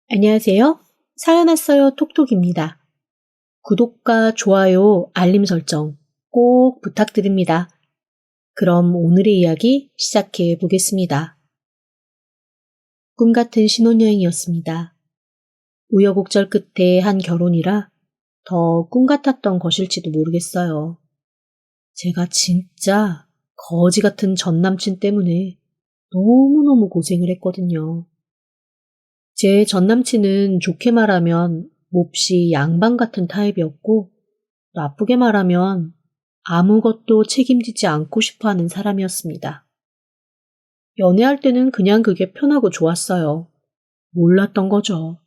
안녕하세요. 사연 왔어요 톡톡입니다. 구독과 좋아요, 알림 설정 꼭 부탁드립니다. 그럼 오늘의 이야기 시작해 보겠습니다. 꿈 같은 신혼여행이었습니다. 우여곡절 끝에 한 결혼이라 더 꿈 같았던 것일지도 모르겠어요. 제가 진짜 거지 같은 전 남친 때문에 너무너무 고생을 했거든요. 제 전남친은 좋게 말하면 몹시 양반 같은 타입이었고, 나쁘게 말하면 아무것도 책임지지 않고 싶어 하는 사람이었습니다. 연애할 때는 그냥 그게 편하고 좋았어요. 몰랐던 거죠.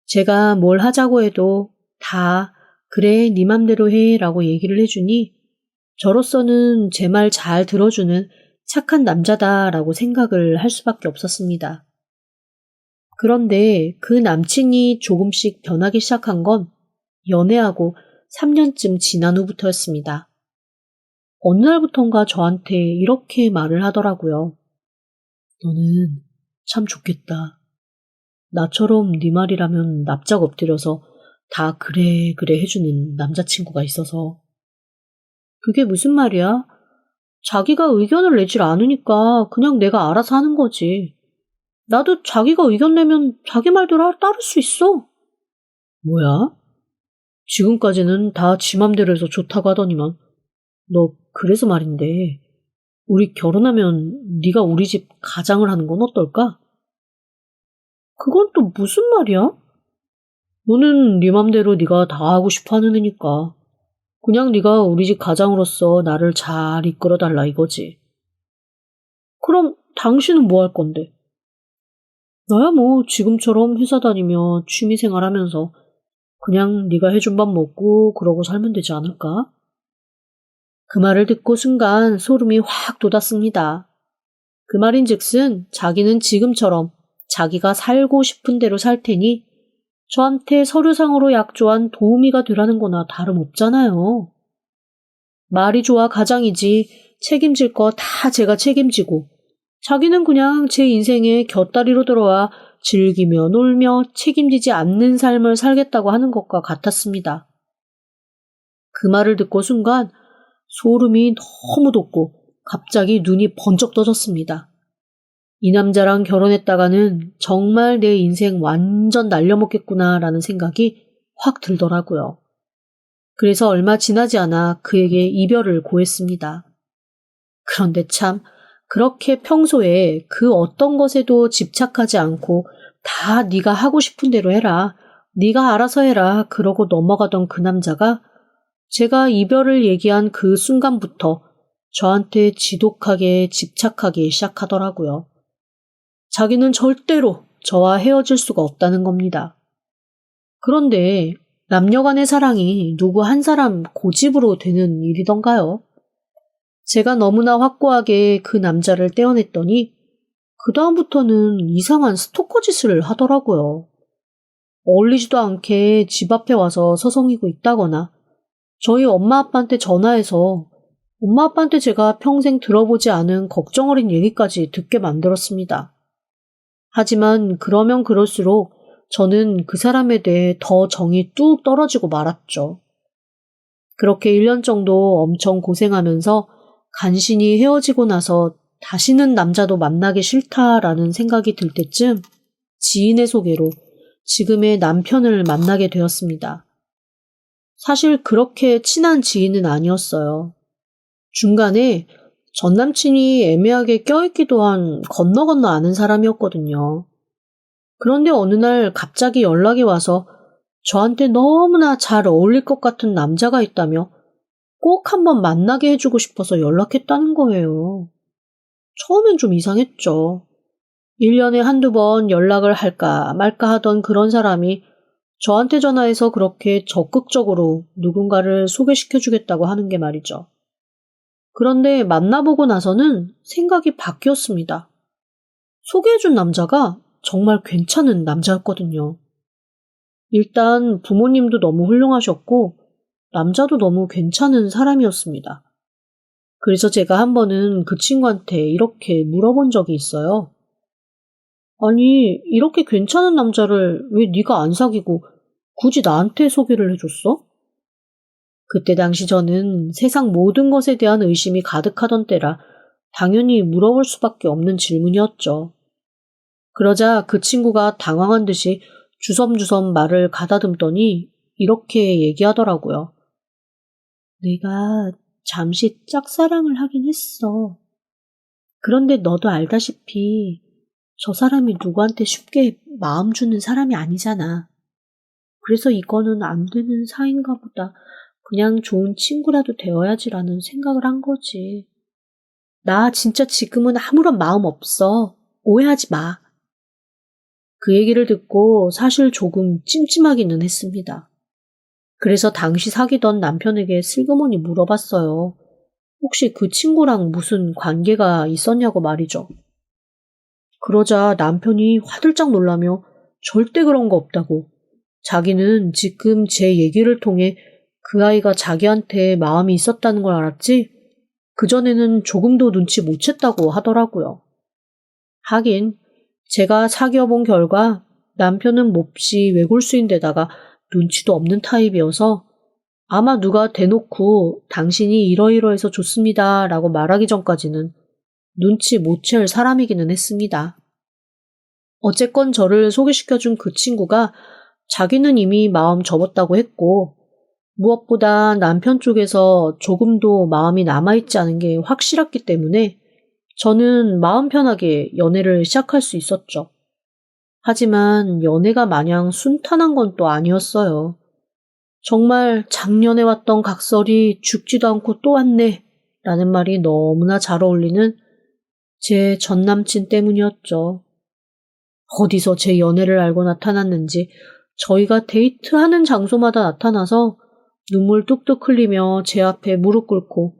제가 뭘 하자고 해도 다 그래 네 맘대로 해 라고 얘기를 해주니 저로서는 제 말 잘 들어주는 착한 남자다라고 생각을 할 수밖에 없었습니다. 그런데 그 남친이 조금씩 변하기 시작한 건 연애하고 3년쯤 지난 후부터였습니다. 어느 날부턴가 저한테 이렇게 말을 하더라고요. 너는 참 좋겠다. 나처럼 네 말이라면 납작 엎드려서 다 그래 그래 해주는 남자친구가 있어서. 그게 무슨 말이야? 자기가 의견을 내질 않으니까 그냥 내가 알아서 하는 거지. 나도 자기가 의견 내면 자기 말대로 따를 수 있어. 뭐야? 지금까지는 다 지 맘대로 해서 좋다고 하더니만 너 그래서 말인데 우리 결혼하면 네가 우리 집 가장을 하는 건 어떨까? 그건 또 무슨 말이야? 너는 네 맘대로 네가 다 하고 싶어 하는 애니까 그냥 네가 우리 집 가장으로서 나를 잘 이끌어 달라 이거지. 그럼 당신은 뭐 할 건데? 나야 뭐 지금처럼 회사 다니며 취미생활 하면서 그냥 네가 해준 밥 먹고 그러고 살면 되지 않을까? 그 말을 듣고 순간 소름이 확 돋았습니다. 그 말인즉슨 자기는 지금처럼 자기가 살고 싶은 대로 살 테니 저한테 서류상으로 약조한 도우미가 되라는 거나 다름없잖아요. 말이 좋아 가장이지 책임질 거 다 제가 책임지고 자기는 그냥 제 인생에 곁다리로 들어와 즐기며 놀며 책임지지 않는 삶을 살겠다고 하는 것과 같았습니다. 그 말을 듣고 순간 소름이 너무 돋고 갑자기 눈이 번쩍 떠졌습니다. 이 남자랑 결혼했다가는 정말 내 인생 완전 날려먹겠구나라는 생각이 확 들더라고요. 그래서 얼마 지나지 않아 그에게 이별을 고했습니다. 그런데 참 그렇게 평소에 그 어떤 것에도 집착하지 않고 다 네가 하고 싶은 대로 해라. 네가 알아서 해라. 그러고 넘어가던 그 남자가 제가 이별을 얘기한 그 순간부터 저한테 지독하게 집착하기 시작하더라고요. 자기는 절대로 저와 헤어질 수가 없다는 겁니다. 그런데 남녀 간의 사랑이 누구 한 사람 고집으로 되는 일이던가요? 제가 너무나 확고하게 그 남자를 떼어냈더니 그다음부터는 이상한 스토커 짓을 하더라고요. 어울리지도 않게 집 앞에 와서 서성이고 있다거나 저희 엄마 아빠한테 전화해서 엄마 아빠한테 제가 평생 들어보지 않은 걱정 어린 얘기까지 듣게 만들었습니다. 하지만 그러면 그럴수록 저는 그 사람에 대해 더 정이 뚝 떨어지고 말았죠. 그렇게 1년 정도 엄청 고생하면서 간신히 헤어지고 나서 다시는 남자도 만나기 싫다라는 생각이 들 때쯤 지인의 소개로 지금의 남편을 만나게 되었습니다. 사실 그렇게 친한 지인은 아니었어요. 중간에 전 남친이 애매하게 껴있기도 한 건너 건너 아는 사람이었거든요. 그런데 어느 날 갑자기 연락이 와서 저한테 너무나 잘 어울릴 것 같은 남자가 있다며 꼭 한번 만나게 해주고 싶어서 연락했다는 거예요. 처음엔 좀 이상했죠. 1년에 한두 번 연락을 할까 말까 하던 그런 사람이 저한테 전화해서 그렇게 적극적으로 누군가를 소개시켜주겠다고 하는 게 말이죠. 그런데 만나보고 나서는 생각이 바뀌었습니다. 소개해준 남자가 정말 괜찮은 남자였거든요. 일단 부모님도 너무 훌륭하셨고 남자도 너무 괜찮은 사람이었습니다. 그래서 제가 한 번은 그 친구한테 이렇게 물어본 적이 있어요. 아니, 이렇게 괜찮은 남자를 왜 네가 안 사귀고 굳이 나한테 소개를 해줬어? 그때 당시 저는 세상 모든 것에 대한 의심이 가득하던 때라 당연히 물어볼 수밖에 없는 질문이었죠. 그러자 그 친구가 당황한 듯이 주섬주섬 말을 가다듬더니 이렇게 얘기하더라고요. 내가 잠시 짝사랑을 하긴 했어. 그런데 너도 알다시피 저 사람이 누구한테 쉽게 마음 주는 사람이 아니잖아. 그래서 이거는 안 되는 사이인가 보다. 그냥 좋은 친구라도 되어야지라는 생각을 한 거지. 나 진짜 지금은 아무런 마음 없어. 오해하지 마. 그 얘기를 듣고 사실 조금 찜찜하기는 했습니다. 그래서 당시 사귀던 남편에게 슬그머니 물어봤어요. 혹시 그 친구랑 무슨 관계가 있었냐고 말이죠. 그러자 남편이 화들짝 놀라며 절대 그런 거 없다고. 자기는 지금 제 얘기를 통해 그 아이가 자기한테 마음이 있었다는 걸 알았지? 그전에는 조금도 눈치 못 챘다고 하더라고요. 하긴 제가 사귀어 본 결과 남편은 몹시 외골수인데다가 눈치도 없는 타입이어서 아마 누가 대놓고 당신이 이러이러해서 좋습니다 라고 말하기 전까지는 눈치 못 챌 사람이기는 했습니다. 어쨌건 저를 소개시켜준 그 친구가 자기는 이미 마음 접었다고 했고 무엇보다 남편 쪽에서 조금도 마음이 남아있지 않은 게 확실했기 때문에 저는 마음 편하게 연애를 시작할 수 있었죠. 하지만 연애가 마냥 순탄한 건 또 아니었어요. 정말 작년에 왔던 각설이 죽지도 않고 또 왔네 라는 말이 너무나 잘 어울리는 제 전남친 때문이었죠. 어디서 제 연애를 알고 나타났는지 저희가 데이트하는 장소마다 나타나서 눈물 뚝뚝 흘리며 제 앞에 무릎 꿇고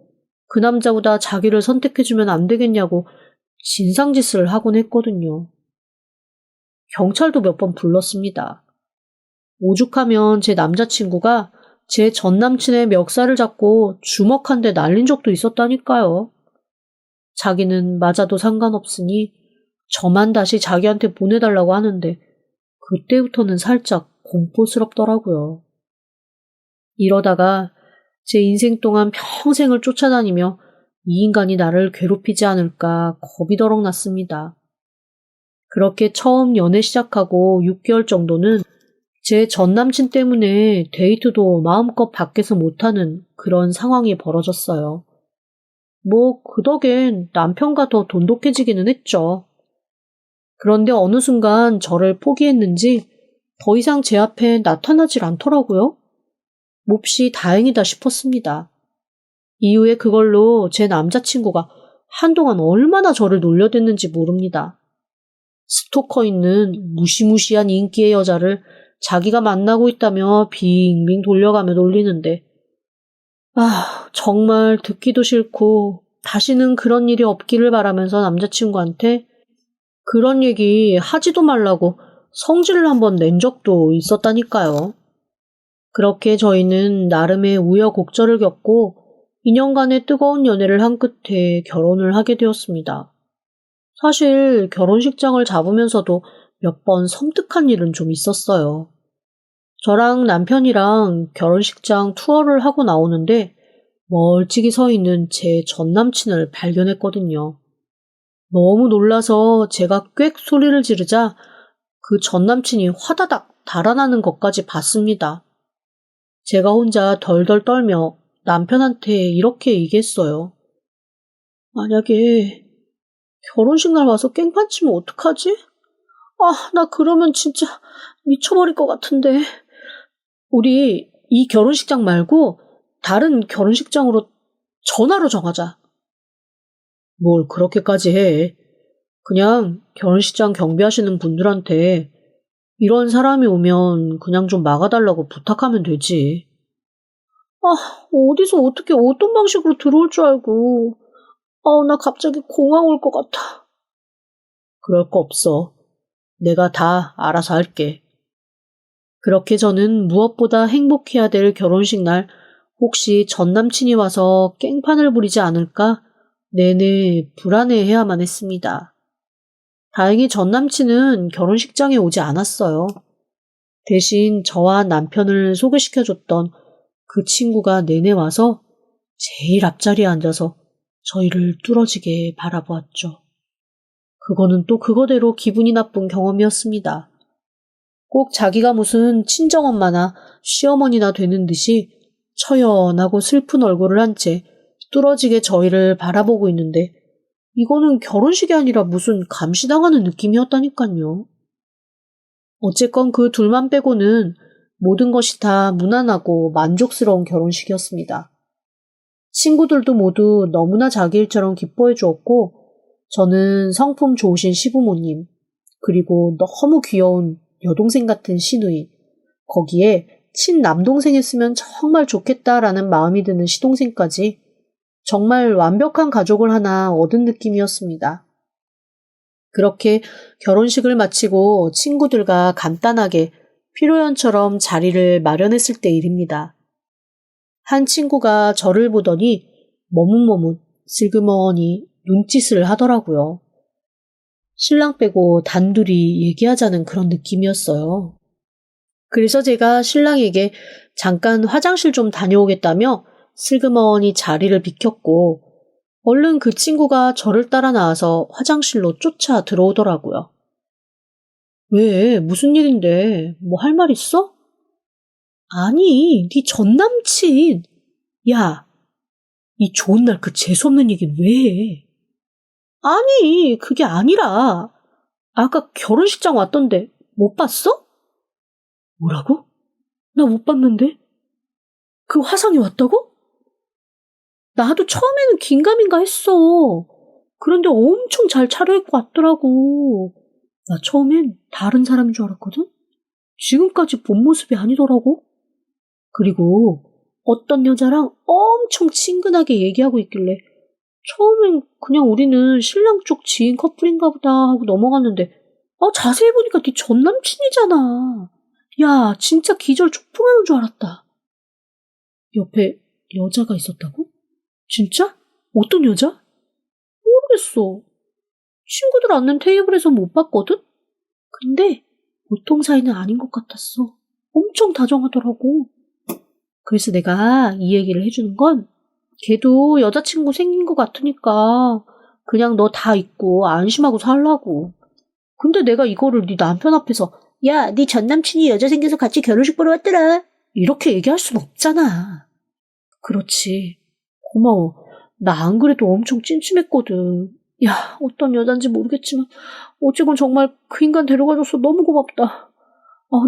그 남자보다 자기를 선택해주면 안 되겠냐고 진상짓을 하곤 했거든요. 경찰도 몇 번 불렀습니다. 오죽하면 제 남자친구가 제 전남친의 멱살을 잡고 주먹 한 대 날린 적도 있었다니까요. 자기는 맞아도 상관없으니 저만 다시 자기한테 보내달라고 하는데 그때부터는 살짝 공포스럽더라고요. 이러다가 제 인생 동안 평생을 쫓아다니며 이 인간이 나를 괴롭히지 않을까 겁이 더럭 났습니다. 그렇게 처음 연애 시작하고 6개월 정도는 제 전남친 때문에 데이트도 마음껏 밖에서 못하는 그런 상황이 벌어졌어요. 뭐 그 덕엔 남편과 더 돈독해지기는 했죠. 그런데 어느 순간 저를 포기했는지 더 이상 제 앞에 나타나질 않더라고요. 몹시 다행이다 싶었습니다. 이후에 그걸로 제 남자친구가 한동안 얼마나 저를 놀려댔는지 모릅니다. 스토커 있는 무시무시한 인기의 여자를 자기가 만나고 있다며 빙빙 돌려가며 놀리는데 정말 듣기도 싫고 다시는 그런 일이 없기를 바라면서 남자친구한테 그런 얘기 하지도 말라고 성질을 한번 낸 적도 있었다니까요. 그렇게 저희는 나름의 우여곡절을 겪고 2년간의 뜨거운 연애를 한 끝에 결혼을 하게 되었습니다. 사실 결혼식장을 잡으면서도 몇 번 섬뜩한 일은 좀 있었어요. 저랑 남편이랑 결혼식장 투어를 하고 나오는데 멀찍이 서 있는 제 전남친을 발견했거든요. 너무 놀라서 제가 꽥 소리를 지르자 그 전남친이 화다닥 달아나는 것까지 봤습니다. 제가 혼자 덜덜 떨며 남편한테 이렇게 얘기했어요. 만약에 결혼식 날 와서 깽판 치면 어떡하지? 나 그러면 진짜 미쳐버릴 것 같은데. 우리 이 결혼식장 말고 다른 결혼식장으로 전화로 정하자. 뭘 그렇게까지 해. 그냥 결혼식장 경비하시는 분들한테 이런 사람이 오면 그냥 좀 막아달라고 부탁하면 되지. 어디서 어떻게 어떤 방식으로 들어올 줄 알고. 나 갑자기 공황 올 것 같아. 그럴 거 없어. 내가 다 알아서 할게. 그렇게 저는 무엇보다 행복해야 될 결혼식 날 혹시 전 남친이 와서 깽판을 부리지 않을까 내내 불안해해야만 했습니다. 다행히 전 남친은 결혼식장에 오지 않았어요. 대신 저와 남편을 소개시켜줬던 그 친구가 내내 와서 제일 앞자리에 앉아서 저희를 뚫어지게 바라보았죠. 그거는 또 그거대로 기분이 나쁜 경험이었습니다. 꼭 자기가 무슨 친정엄마나 시어머니나 되는 듯이 처연하고 슬픈 얼굴을 한 채 뚫어지게 저희를 바라보고 있는데 이거는 결혼식이 아니라 무슨 감시당하는 느낌이었다니까요. 어쨌건 그 둘만 빼고는 모든 것이 다 무난하고 만족스러운 결혼식이었습니다. 친구들도 모두 너무나 자기 일처럼 기뻐해 주었고 저는 성품 좋으신 시부모님, 그리고 너무 귀여운 여동생 같은 시누이, 거기에 친남동생 했으면 정말 좋겠다라는 마음이 드는 시동생까지 정말 완벽한 가족을 하나 얻은 느낌이었습니다. 그렇게 결혼식을 마치고 친구들과 간단하게 피로연처럼 자리를 마련했을 때 일입니다. 한 친구가 저를 보더니 머뭇머뭇 슬그머니 눈짓을 하더라고요. 신랑 빼고 단둘이 얘기하자는 그런 느낌이었어요. 그래서 제가 신랑에게 잠깐 화장실 좀 다녀오겠다며 슬그머니 자리를 비켰고 얼른 그 친구가 저를 따라 나와서 화장실로 쫓아 들어오더라고요. 왜? 무슨 일인데? 뭐 할 말 있어? 아니, 네 전남친. 야, 이 좋은 날 그 재수없는 얘기는 왜 해? 아니, 그게 아니라 아까 결혼식장 왔던데 못 봤어? 뭐라고? 나 못 봤는데? 그 화상이 왔다고? 나도 처음에는 긴가민가 했어. 그런데 엄청 잘 차려입고 왔더라고. 나 처음엔 다른 사람인 줄 알았거든? 지금까지 본 모습이 아니더라고. 그리고 어떤 여자랑 엄청 친근하게 얘기하고 있길래 처음엔 그냥 우리는 신랑 쪽 지인 커플인가 보다 하고 넘어갔는데 자세히 보니까 네 전남친이잖아. 야, 진짜 기절 촉풍하는 줄 알았다. 옆에 여자가 있었다고? 진짜? 어떤 여자? 모르겠어. 친구들 앉는 테이블에서 못 봤거든? 근데 보통 사이는 아닌 것 같았어. 엄청 다정하더라고. 그래서 내가 이 얘기를 해주는 건 걔도 여자친구 생긴 것 같으니까 그냥 너 다 잊고 안심하고 살라고. 근데 내가 이거를 네 남편 앞에서 야, 네 전남친이 여자 생겨서 같이 결혼식 보러 왔더라. 이렇게 얘기할 순 없잖아. 그렇지. 고마워. 나 안 그래도 엄청 찜찜했거든. 야, 어떤 여잔지 모르겠지만 어쨌건 정말 그 인간 데려가줘서 너무 고맙다.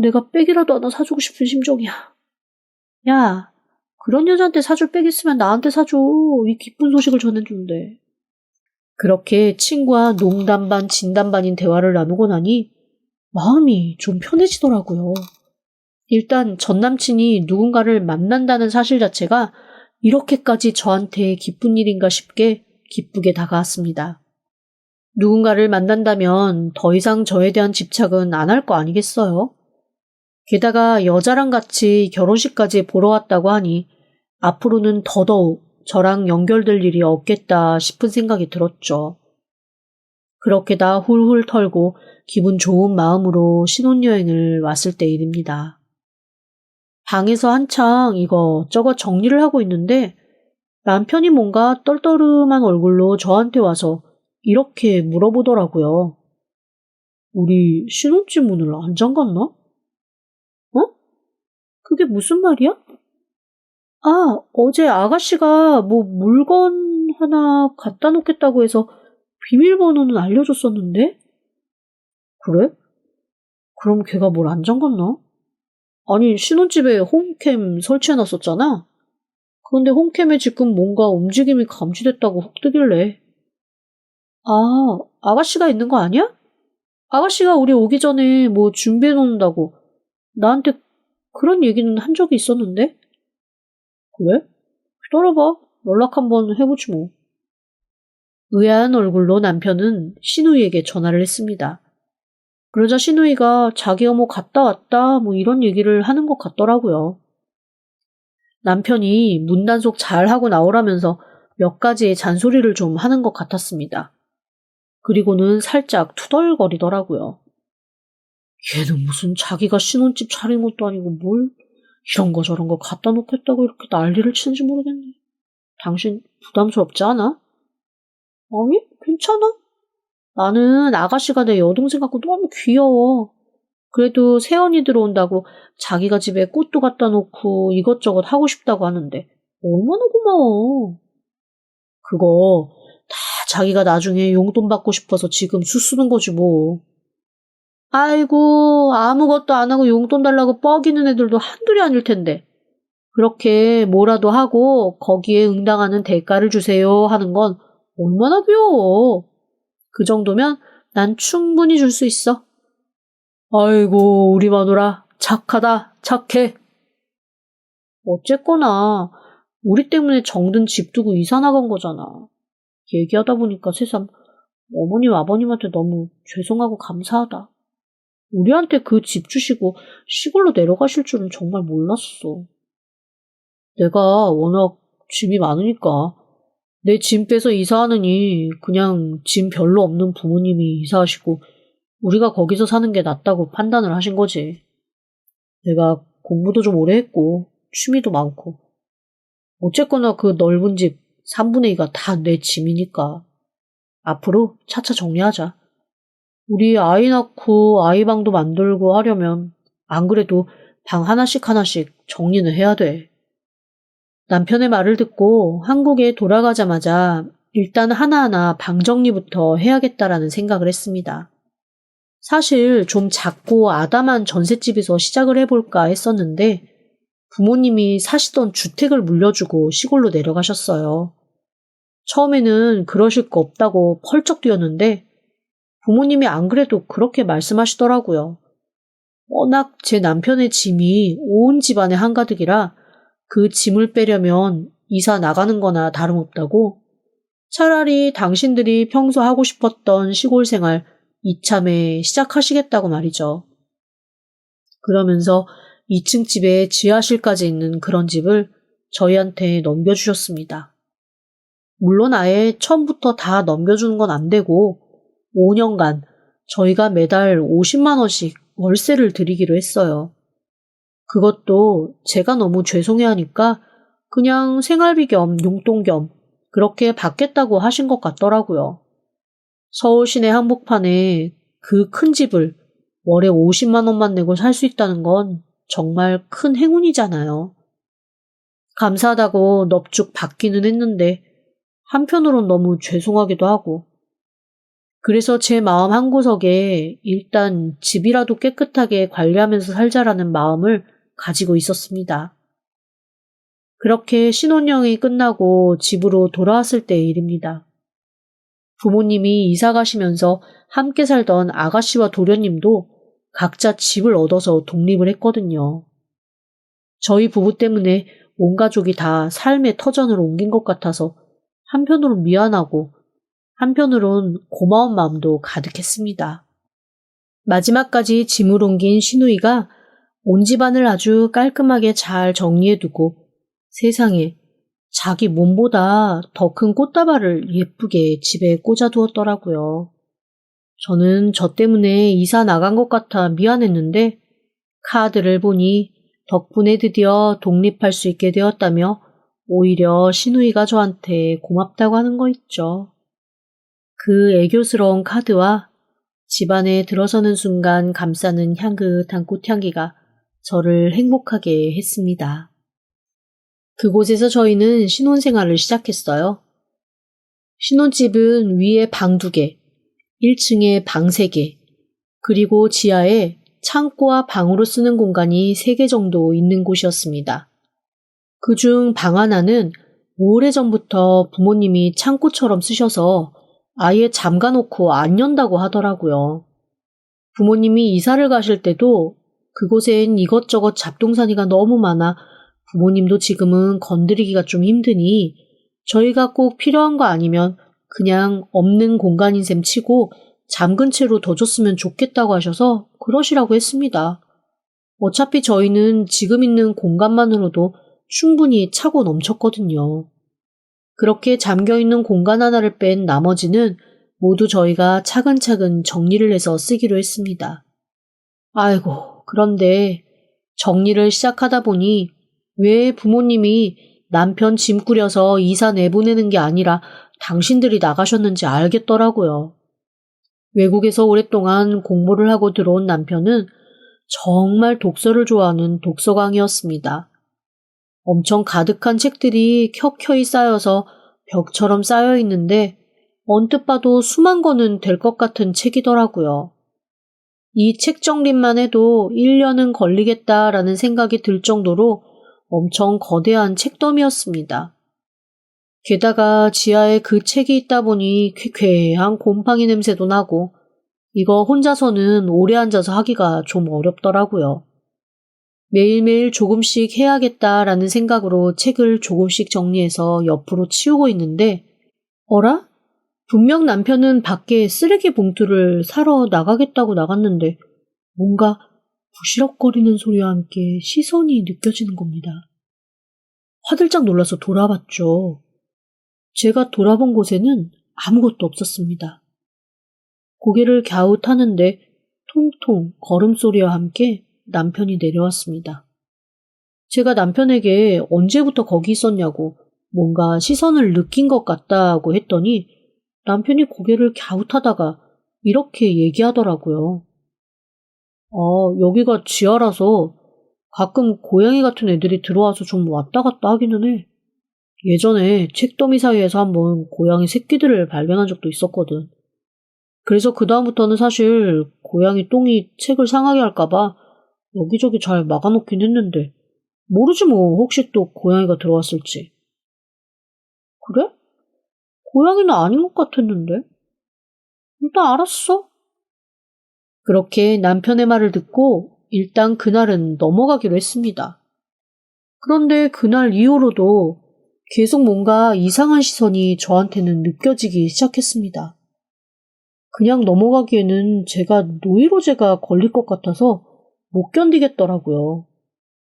내가 백이라도 하나 사주고 싶은 심정이야. 야, 그런 여자한테 사줄 백 있으면 나한테 사줘. 이 기쁜 소식을 전해주는데. 그렇게 친구와 농담 반 진담 반인 대화를 나누고 나니 마음이 좀 편해지더라고요. 일단 전 남친이 누군가를 만난다는 사실 자체가 이렇게까지 저한테 기쁜 일인가 싶게 기쁘게 다가왔습니다. 누군가를 만난다면 더 이상 저에 대한 집착은 안 할 거 아니겠어요? 게다가 여자랑 같이 결혼식까지 보러 왔다고 하니 앞으로는 더더욱 저랑 연결될 일이 없겠다 싶은 생각이 들었죠. 그렇게 다 훌훌 털고 기분 좋은 마음으로 신혼여행을 왔을 때 일입니다. 방에서 한창 이것저것 정리를 하고 있는데 남편이 뭔가 떨떠름한 얼굴로 저한테 와서 이렇게 물어보더라고요. 우리 신혼집 문을 안 잠갔나? 그게 무슨 말이야? 어제 아가씨가 뭐 물건 하나 갖다 놓겠다고 해서 비밀번호는 알려줬었는데? 그래? 그럼 걔가 뭘 안 잠갔나? 아니, 신혼집에 홈캠 설치해놨었잖아? 그런데 홈캠에 지금 뭔가 움직임이 감지됐다고 훅 뜨길래. 아가씨가 있는 거 아니야? 아가씨가 우리 오기 전에 뭐 준비해놓는다고 나한테 그런 얘기는 한 적이 있었는데? 그래? 기다려봐. 연락 한번 해보지 뭐. 의아한 얼굴로 남편은 시누이에게 전화를 했습니다. 그러자 시누이가 자기가 뭐 갔다 왔다 뭐 이런 얘기를 하는 것 같더라고요. 남편이 문단속 잘 하고 나오라면서 몇 가지의 잔소리를 좀 하는 것 같았습니다. 그리고는 살짝 투덜거리더라고요. 얘는 무슨 자기가 신혼집 차린 것도 아니고 뭘 이런 거 저런 거 갖다 놓겠다고 이렇게 난리를 치는지 모르겠네. 당신 부담스럽지 않아? 아니, 괜찮아. 나는 아가씨가 내 여동생 같고 너무 귀여워. 그래도 새언니 들어온다고 자기가 집에 꽃도 갖다 놓고 이것저것 하고 싶다고 하는데 얼마나 고마워. 그거 다 자기가 나중에 용돈 받고 싶어서 지금 수쓰는 거지 뭐. 아이고, 아무것도 안 하고 용돈 달라고 뻐기는 애들도 한둘이 아닐 텐데. 그렇게 뭐라도 하고 거기에 응당하는 대가를 주세요 하는 건 얼마나 귀여워. 그 정도면 난 충분히 줄 수 있어. 아이고, 우리 마누라 착하다, 착해. 어쨌거나 우리 때문에 정든 집 두고 이사 나간 거잖아. 얘기하다 보니까 새삼 어머님 아버님한테 너무 죄송하고 감사하다. 우리한테 그 집 주시고 시골로 내려가실 줄은 정말 몰랐어. 내가 워낙 짐이 많으니까 내 짐 빼서 이사하느니 그냥 짐 별로 없는 부모님이 이사하시고 우리가 거기서 사는 게 낫다고 판단을 하신 거지. 내가 공부도 좀 오래 했고 취미도 많고 어쨌거나 그 넓은 집 3분의 2가 다 내 짐이니까 앞으로 차차 정리하자. 우리 아이 낳고 아이방도 만들고 하려면 안 그래도 방 하나씩 하나씩 정리는 해야 돼. 남편의 말을 듣고 한국에 돌아가자마자 일단 하나하나 방 정리부터 해야겠다라는 생각을 했습니다. 사실 좀 작고 아담한 전셋집에서 시작을 해볼까 했었는데 부모님이 사시던 주택을 물려주고 시골로 내려가셨어요. 처음에는 그러실 거 없다고 펄쩍 뛰었는데 부모님이 안 그래도 그렇게 말씀하시더라고요. 워낙 제 남편의 짐이 온 집안에 한가득이라 그 짐을 빼려면 이사 나가는 거나 다름없다고 차라리 당신들이 평소 하고 싶었던 시골 생활 이참에 시작하시겠다고 말이죠. 그러면서 2층 집에 지하실까지 있는 그런 집을 저희한테 넘겨주셨습니다. 물론 아예 처음부터 다 넘겨주는 건 안 되고 5년간 저희가 매달 50만 원씩 월세를 드리기로 했어요. 그것도 제가 너무 죄송해하니까 그냥 생활비 겸 용돈 겸 그렇게 받겠다고 하신 것 같더라고요. 서울 시내 한복판에 그 큰 집을 월에 50만 원만 내고 살 수 있다는 건 정말 큰 행운이잖아요. 감사하다고 넙죽 받기는 했는데 한편으론 너무 죄송하기도 하고 그래서 제 마음 한구석에 일단 집이라도 깨끗하게 관리하면서 살자라는 마음을 가지고 있었습니다. 그렇게 신혼여행이 끝나고 집으로 돌아왔을 때의 일입니다. 부모님이 이사 가시면서 함께 살던 아가씨와 도련님도 각자 집을 얻어서 독립을 했거든요. 저희 부부 때문에 온 가족이 다 삶의 터전으로 옮긴 것 같아서 한편으론 미안하고 한편으론 고마운 마음도 가득했습니다. 마지막까지 짐을 옮긴 시누이가 온 집안을 아주 깔끔하게 잘 정리해두고 세상에 자기 몸보다 더 큰 꽃다발을 예쁘게 집에 꽂아두었더라고요. 저는 저 때문에 이사 나간 것 같아 미안했는데 카드를 보니 덕분에 드디어 독립할 수 있게 되었다며 오히려 시누이가 저한테 고맙다고 하는 거 있죠. 그 애교스러운 카드와 집안에 들어서는 순간 감싸는 향긋한 꽃향기가 저를 행복하게 했습니다. 그곳에서 저희는 신혼생활을 시작했어요. 신혼집은 위에 방 2개, 1층에 방 3개, 그리고 지하에 창고와 방으로 쓰는 공간이 3개 정도 있는 곳이었습니다. 그중 방 하나는 오래전부터 부모님이 창고처럼 쓰셔서 아예 잠가놓고 안 연다고 하더라고요. 부모님이 이사를 가실 때도 그곳엔 이것저것 잡동사니가 너무 많아 부모님도 지금은 건드리기가 좀 힘드니 저희가 꼭 필요한 거 아니면 그냥 없는 공간인 셈 치고 잠근 채로 둬줬으면 좋겠다고 하셔서 그러시라고 했습니다. 어차피 저희는 지금 있는 공간만으로도 충분히 차고 넘쳤거든요. 그렇게 잠겨있는 공간 하나를 뺀 나머지는 모두 저희가 차근차근 정리를 해서 쓰기로 했습니다. 아이고, 그런데 정리를 시작하다 보니 왜 부모님이 남편 짐 꾸려서 이사 내보내는 게 아니라 당신들이 나가셨는지 알겠더라고요. 외국에서 오랫동안 공부를 하고 들어온 남편은 정말 독서를 좋아하는 독서광이었습니다. 엄청 가득한 책들이 켜켜이 쌓여서 벽처럼 쌓여 있는데 언뜻 봐도 수만 권은 될 것 같은 책이더라고요. 이 책 정리만 해도 1년은 걸리겠다라는 생각이 들 정도로 엄청 거대한 책더미였습니다. 게다가 지하에 그 책이 있다 보니 쾌쾌한 곰팡이 냄새도 나고 이거 혼자서는 오래 앉아서 하기가 좀 어렵더라고요. 매일매일 조금씩 해야겠다라는 생각으로 책을 조금씩 정리해서 옆으로 치우고 있는데 어라? 분명 남편은 밖에 쓰레기 봉투를 사러 나가겠다고 나갔는데 뭔가 부시럭거리는 소리와 함께 시선이 느껴지는 겁니다. 화들짝 놀라서 돌아봤죠. 제가 돌아본 곳에는 아무것도 없었습니다. 고개를 갸웃하는데 통통 걸음소리와 함께 남편이 내려왔습니다. 제가 남편에게 언제부터 거기 있었냐고 뭔가 시선을 느낀 것 같다고 했더니 남편이 고개를 갸웃하다가 이렇게 얘기하더라고요. 여기가 지하라서 가끔 고양이 같은 애들이 들어와서 좀 왔다 갔다 하기는 해. 예전에 책더미 사이에서 한번 고양이 새끼들을 발견한 적도 있었거든. 그래서 그다음부터는 사실 고양이 똥이 책을 상하게 할까봐 여기저기 잘 막아놓긴 했는데 모르지 뭐 혹시 또 고양이가 들어왔을지. 그래? 고양이는 아닌 것 같았는데. 일단 알았어. 그렇게 남편의 말을 듣고 일단 그날은 넘어가기로 했습니다. 그런데 그날 이후로도 계속 뭔가 이상한 시선이 저한테는 느껴지기 시작했습니다. 그냥 넘어가기에는 제가 노이로제가 걸릴 것 같아서 못 견디겠더라고요.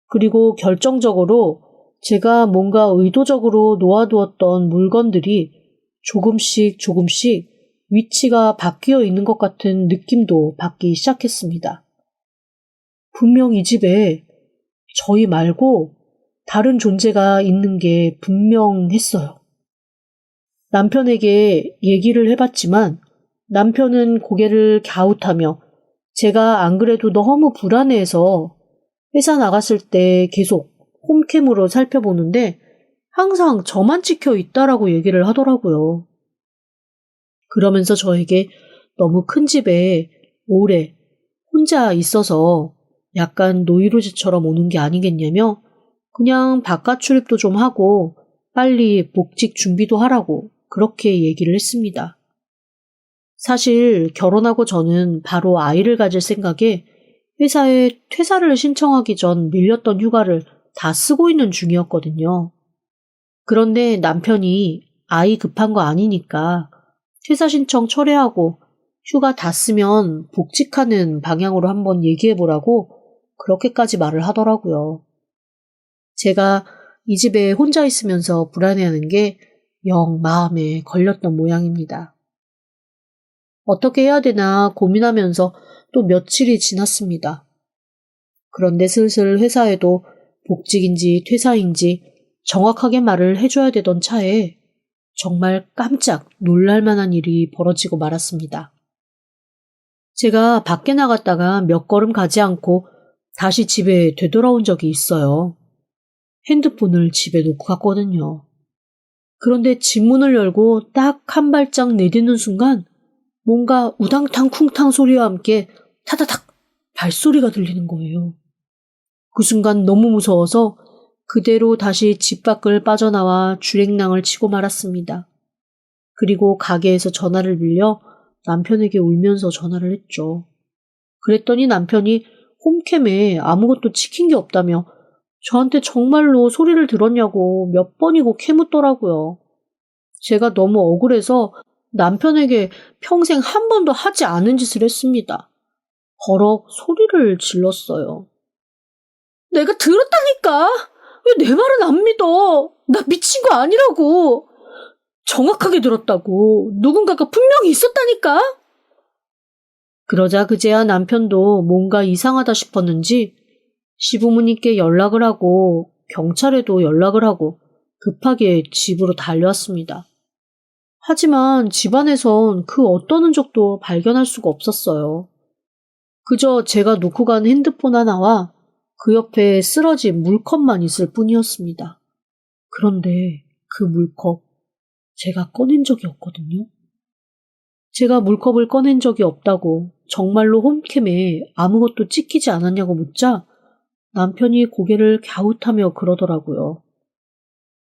그리고 결정적으로 제가 뭔가 의도적으로 놓아두었던 물건들이 조금씩 위치가 바뀌어 있는 것 같은 느낌도 받기 시작했습니다. 분명 이 집에 저희 말고 다른 존재가 있는 게 분명했어요. 남편에게 얘기를 해봤지만 남편은 고개를 갸웃하며 제가 안 그래도 너무 불안해해서 회사 나갔을 때 계속 홈캠으로 살펴보는데 항상 저만 찍혀 있다라고 얘기를 하더라고요. 그러면서 저에게 너무 큰 집에 오래 혼자 있어서 약간 노이로제처럼 오는 게 아니겠냐며 그냥 바깥 출입도 좀 하고 빨리 복직 준비도 하라고 그렇게 얘기를 했습니다. 사실 결혼하고 저는 바로 아이를 가질 생각에 회사에 퇴사를 신청하기 전 밀렸던 휴가를 다 쓰고 있는 중이었거든요. 그런데 남편이 아이 급한 거 아니니까 퇴사 신청 철회하고 휴가 다 쓰면 복직하는 방향으로 한번 얘기해보라고 그렇게까지 말을 하더라고요. 제가 이 집에 혼자 있으면서 불안해하는 게 영 마음에 걸렸던 모양입니다. 어떻게 해야 되나 고민하면서 또 며칠이 지났습니다. 그런데 슬슬 회사에도 복직인지 퇴사인지 정확하게 말을 해줘야 되던 차에 정말 깜짝 놀랄만한 일이 벌어지고 말았습니다. 제가 밖에 나갔다가 몇 걸음 가지 않고 다시 집에 되돌아온 적이 있어요. 핸드폰을 집에 놓고 갔거든요. 그런데 집 문을 열고 딱 한 발짝 내딛는 순간 뭔가 우당탕 쿵탕 소리와 함께 타다닥 발소리가 들리는 거예요. 그 순간 너무 무서워서 그대로 다시 집 밖을 빠져나와 주랭랑을 치고 말았습니다. 그리고 가게에서 전화를 빌려 남편에게 울면서 전화를 했죠. 그랬더니 남편이 홈캠에 아무것도 찍힌 게 없다며 저한테 정말로 소리를 들었냐고 몇 번이고 캐묻더라고요. 제가 너무 억울해서 남편에게 평생 한 번도 하지 않은 짓을 했습니다. 버럭 소리를 질렀어요. 내가 들었다니까! 왜 내 말은 안 믿어? 나 미친 거 아니라고! 정확하게 들었다고. 누군가가 분명히 있었다니까? 그러자 그제야 남편도 뭔가 이상하다 싶었는지 시부모님께 연락을 하고 경찰에도 연락을 하고 급하게 집으로 달려왔습니다. 하지만 집안에선 그 어떤 흔적도 발견할 수가 없었어요. 그저 제가 놓고 간 핸드폰 하나와 그 옆에 쓰러진 물컵만 있을 뿐이었습니다. 그런데 그 물컵 제가 꺼낸 적이 없거든요. 제가 물컵을 꺼낸 적이 없다고 정말로 홈캠에 아무것도 찍히지 않았냐고 묻자 남편이 고개를 갸웃하며 그러더라고요.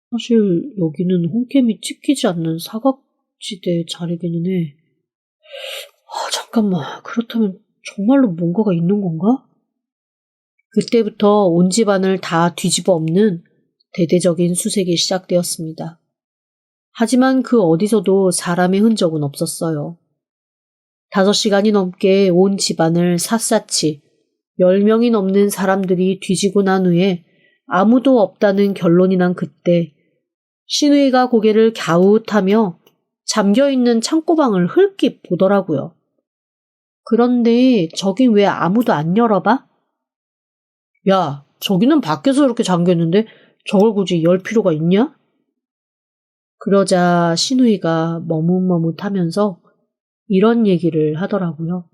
사실 여기는 홈캠이 찍히지 않는 사각지대 자리기는 해. 잠깐만, 그렇다면 정말로 뭔가가 있는 건가? 그때부터 온 집안을 다 뒤집어 엎는 대대적인 수색이 시작되었습니다. 하지만 그 어디서도 사람의 흔적은 없었어요. 5시간이 넘게 온 집안을 샅샅이 10명이 넘는 사람들이 뒤지고 난 후에 아무도 없다는 결론이 난 그때 신우이가 고개를 갸웃하며 잠겨있는 창고방을 흘낏 보더라고요. 그런데 저긴 왜 아무도 안 열어봐? 야, 저기는 밖에서 이렇게 잠겼는데 저걸 굳이 열 필요가 있냐? 그러자 신우이가 머뭇머뭇하면서 이런 얘기를 하더라고요.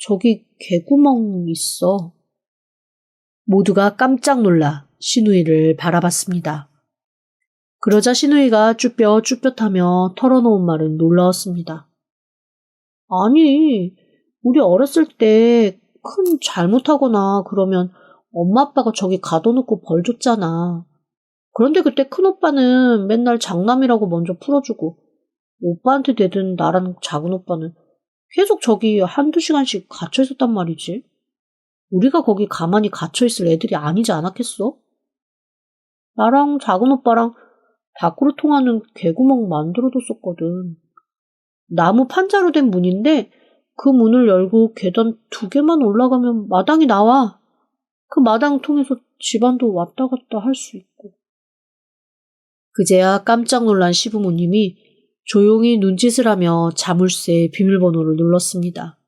저기 개구멍 있어. 모두가 깜짝 놀라 신우이를 바라봤습니다. 그러자 신우이가 쭈뼛쭈뼛하며 털어놓은 말은 놀라웠습니다. 아니, 우리 어렸을 때 큰 잘못하거나 그러면 엄마 아빠가 저기 가둬놓고 벌 줬잖아. 그런데 그때 큰오빠는 맨날 장남이라고 먼저 풀어주고 오빠한테 대든 나랑 작은 오빠는 계속 저기 1~2시간씩 갇혀 있었단 말이지. 우리가 거기 가만히 갇혀 있을 애들이 아니지 않았겠어? 나랑 작은 오빠랑 밖으로 통하는 개구멍 만들어뒀었거든. 나무 판자로 된 문인데 그 문을 열고 계단 2개만 올라가면 마당이 나와. 그 마당 통해서 집안도 왔다 갔다 할 수 있고. 그제야 깜짝 놀란 시부모님이 조용히 눈짓을 하며 자물쇠 비밀번호를 눌렀습니다.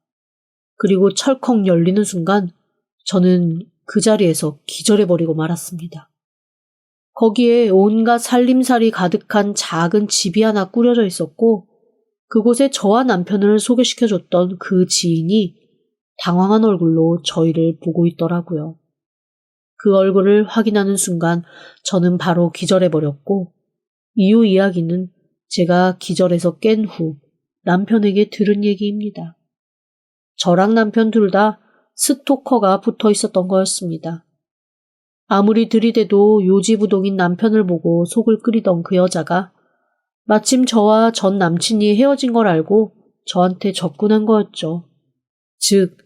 그리고 철컥 열리는 순간 저는 그 자리에서 기절해버리고 말았습니다. 거기에 온갖 살림살이 가득한 작은 집이 하나 꾸려져 있었고 그곳에 저와 남편을 소개시켜줬던 그 지인이 당황한 얼굴로 저희를 보고 있더라고요. 그 얼굴을 확인하는 순간 저는 바로 기절해버렸고 이후 이야기는 제가 기절해서 깬 후 남편에게 들은 얘기입니다. 저랑 남편 둘 다 스토커가 붙어 있었던 거였습니다. 아무리 들이대도 요지부동인 남편을 보고 속을 끓이던 그 여자가 마침 저와 전 남친이 헤어진 걸 알고 저한테 접근한 거였죠. 즉,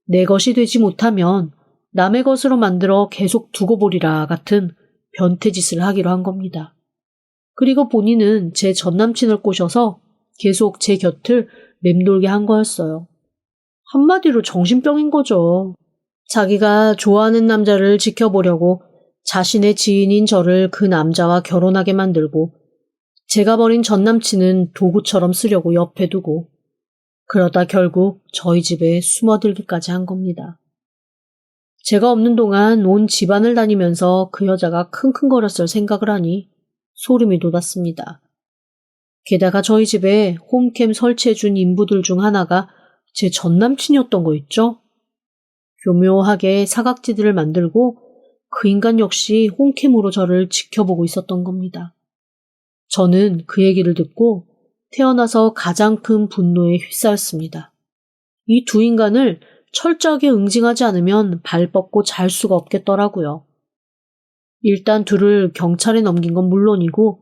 내 것이 되지 못하면 남의 것으로 만들어 계속 두고 보리라 같은 변태짓을 하기로 한 겁니다. 그리고 본인은 제 전 남친을 꼬셔서 계속 제 곁을 맴돌게 한 거였어요. 한마디로 정신병인 거죠. 자기가 좋아하는 남자를 지켜보려고 자신의 지인인 저를 그 남자와 결혼하게 만들고 제가 버린 전 남친은 도구처럼 쓰려고 옆에 두고 그러다 결국 저희 집에 숨어들기까지 한 겁니다. 제가 없는 동안 온 집안을 다니면서 그 여자가 킁킁거렸을 생각을 하니 소름이 돋았습니다. 게다가 저희 집에 홈캠 설치해준 인부들 중 하나가 제 전남친이었던 거 있죠? 교묘하게 사각지대를 만들고 그 인간 역시 홈캠으로 저를 지켜보고 있었던 겁니다. 저는 그 얘기를 듣고 태어나서 가장 큰 분노에 휩싸였습니다. 이 두 인간을 철저하게 응징하지 않으면 발 뻗고 잘 수가 없겠더라고요. 일단 둘을 경찰에 넘긴 건 물론이고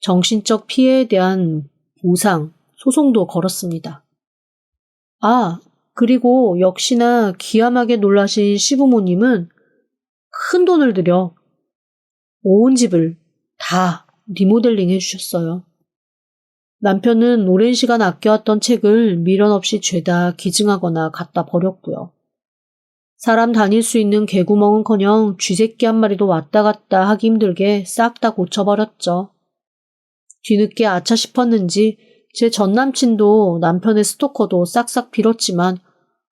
정신적 피해에 대한 보상, 소송도 걸었습니다. 그리고 역시나 기암하게 놀라신 시부모님은 큰 돈을 들여 온 집을 다 리모델링 해주셨어요. 남편은 오랜 시간 아껴왔던 책을 미련 없이 죄다 기증하거나 갖다 버렸고요. 사람 다닐 수 있는 개구멍은커녕 쥐새끼 한 마리도 왔다 갔다 하기 힘들게 싹 다 고쳐버렸죠. 뒤늦게 아차 싶었는지 제 전남친도 남편의 스토커도 싹싹 빌었지만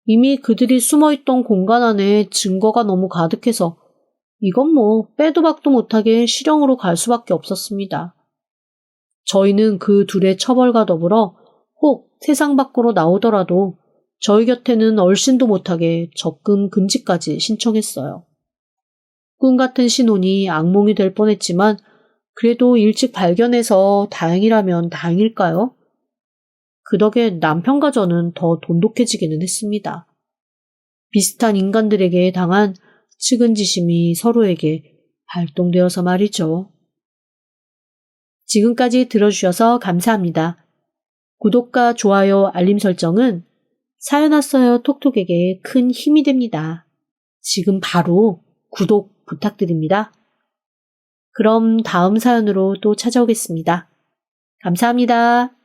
이미 그들이 숨어있던 공간 안에 증거가 너무 가득해서 이건 뭐 빼도 박도 못하게 실형으로 갈 수밖에 없었습니다. 저희는 그 둘의 처벌과 더불어 혹 세상 밖으로 나오더라도 저희 곁에는 얼씬도 못하게 적금 금지까지 신청했어요. 꿈 같은 신혼이 악몽이 될 뻔했지만 그래도 일찍 발견해서 다행이라면 다행일까요? 그 덕에 남편과 저는 더 돈독해지기는 했습니다. 비슷한 인간들에게 당한 측은지심이 서로에게 발동되어서 말이죠. 지금까지 들어주셔서 감사합니다. 구독과 좋아요, 알림 설정은 사연 왔어요 톡톡에게 큰 힘이 됩니다. 지금 바로 구독 부탁드립니다. 그럼 다음 사연으로 또 찾아오겠습니다. 감사합니다.